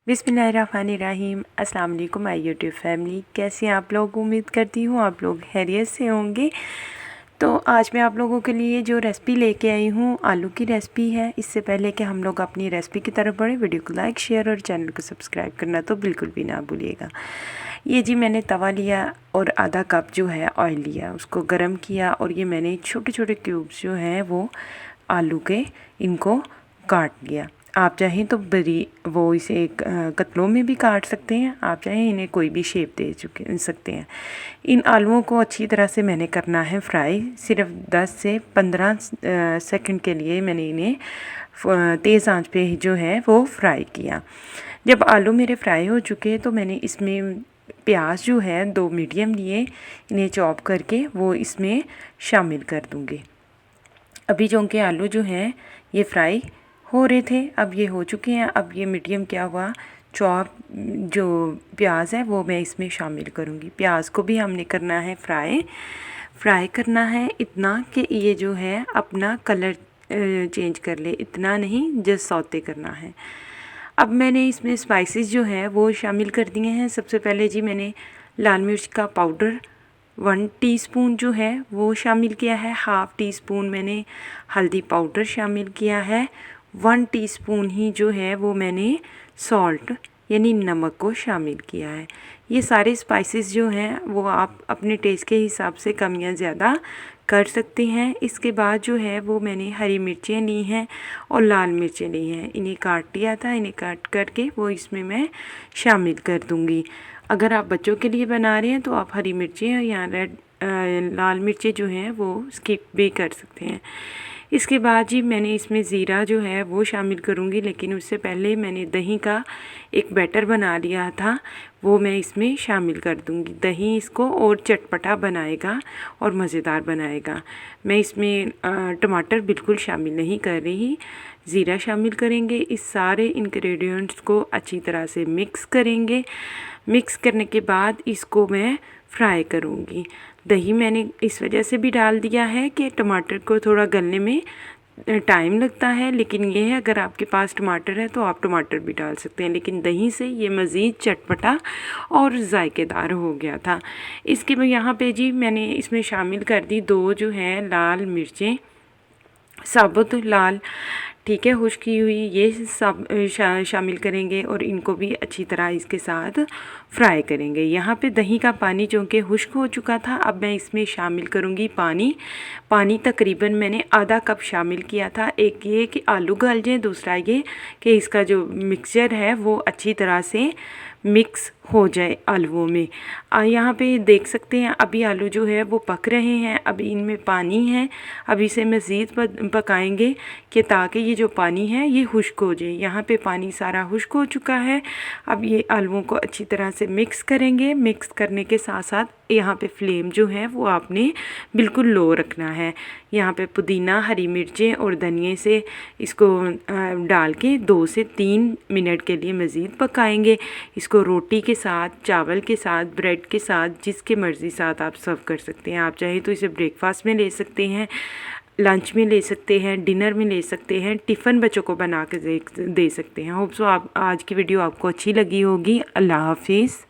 बिस्मिल्लाहिर्रहमानिर्रहीम। अस्सलाम वालेकुम माय यूट्यूब फैमिली। कैसे हैं आप लोग? उम्मीद करती हूँ आप लोग खैरियत से होंगे। तो आज मैं आप लोगों के लिए जो रेसिपी लेके आई हूँ आलू की रेसिपी है। इससे पहले कि हम लोग अपनी रेसिपी की तरफ बढ़े, वीडियो को लाइक शेयर और चैनल को सब्सक्राइब करना तो बिल्कुल भी ना भूलिएगा। ये जी मैंने तवा लिया और आधा कप जो है ऑयल लिया, उसको गर्म किया और ये मैंने छोटे छोटे क्यूब्स जो हैं वो आलू के इनको काट लिया। आप चाहें तो बड़ी वो इसे कतलों में भी काट सकते हैं, आप चाहें इन्हें कोई भी शेप दे सकते हैं। इन आलूओं को अच्छी तरह से मैंने करना है फ्राई। सिर्फ 10 से 15 सेकंड के लिए मैंने इन्हें तेज़ आंच पे जो है वो फ्राई किया। जब आलू मेरे फ्राई हो चुके तो मैंने इसमें प्याज जो है 2 मीडियम लिए, इन्हें चॉप करके वो इसमें शामिल कर दूँगी। अभी जो उनके आलू जो हैं ये फ्राई हो रहे थे, अब ये हो चुके हैं। अब ये मीडियम क्या हुआ, चॉप जो प्याज है वो मैं इसमें शामिल करूँगी। प्याज को भी हमने करना है फ्राई करना है इतना कि ये जो है अपना कलर चेंज कर ले, इतना नहीं जस्ट सौते करना है। अब मैंने इसमें स्पाइसेस जो है वो शामिल कर दिए हैं। सबसे पहले जी मैंने लाल मिर्च का पाउडर 1 टीस्पून जो है वो शामिल किया है। हाफ़ टी स्पून मैंने हल्दी पाउडर शामिल किया है। 1 टीस्पून ही जो है वो मैंने सॉल्ट यानी नमक को शामिल किया है। ये सारे स्पाइसेस जो हैं वो आप अपने टेस्ट के हिसाब से कम या ज़्यादा कर सकते हैं। इसके बाद जो है वो मैंने हरी मिर्चें ली हैं और लाल मिर्चें ली हैं, इन्हें काट लिया था। इन्हें काट करके वो इसमें मैं शामिल कर दूँगी। अगर आप बच्चों के लिए बना रहे हैं तो आप हरी मिर्चें या लाल मिर्चें जो हैं वो स्किप भी कर सकते हैं। इसके बाद जी मैंने इसमें ज़ीरा जो है वो शामिल करूँगी, लेकिन उससे पहले मैंने दही का एक बैटर बना लिया था, वो मैं इसमें शामिल कर दूँगी। दही इसको और चटपटा बनाएगा और मज़ेदार बनाएगा। मैं इसमें टमाटर बिल्कुल शामिल नहीं कर रही, ज़ीरा शामिल करेंगे। इस सारे इंग्रेडिएंट्स को अच्छी तरह से मिक्स करेंगे। मिक्स करने के बाद इसको मैं फ्राई करूँगी। दही मैंने इस वजह से भी डाल दिया है कि टमाटर को थोड़ा गलने में टाइम लगता है, लेकिन ये है अगर आपके पास टमाटर है तो आप टमाटर भी डाल सकते हैं, लेकिन दही से ये मज़ीद चटपटा और जायकेदार हो गया था। इसके मैं यहाँ पे जी मैंने इसमें शामिल कर दी 2 जो है लाल मिर्चें, साबुत लाल, ठीक है, खुश्क की हुई, ये सब शामिल करेंगे और इनको भी अच्छी तरह इसके साथ फ्राई करेंगे। यहाँ पे दही का पानी जो कि खुश्क हो चुका था, अब मैं इसमें शामिल करूँगी पानी तकरीबन मैंने आधा कप शामिल किया था। एक ये कि आलू गल जाए, दूसरा ये कि इसका जो मिक्सचर है वो अच्छी तरह से मिक्स हो जाए आलूओं में। यहाँ पे देख सकते हैं अभी आलू जो है वो पक रहे हैं, अभी इनमें पानी है। अब इसे मज़ीद पकाएंगे कि ताकि ये जो पानी है ये खुश्क हो जाए। यहाँ पे पानी सारा खुश्क हो चुका है। अब ये आलूओं को अच्छी तरह से मिक्स करेंगे। मिक्स करने के साथ साथ यहाँ पे फ्लेम जो है वो आपने बिल्कुल लो रखना है। यहाँ पे पुदीना, हरी मिर्चें और धनिए से इसको डाल के 2 से 3 मिनट के लिए मज़ीद पकाएंगे। इसको रोटी के साथ, चावल के साथ, ब्रेड के साथ, जिसके मर्ज़ी साथ आप सर्व कर सकते हैं। आप चाहें तो इसे ब्रेकफास्ट में ले सकते हैं, लंच में ले सकते हैं, डिनर में ले सकते हैं, टिफ़िन बच्चों को बना के दे सकते हैं। होप सो आप आज की वीडियो आपको अच्छी लगी होगी। अल्लाह हाफिज़।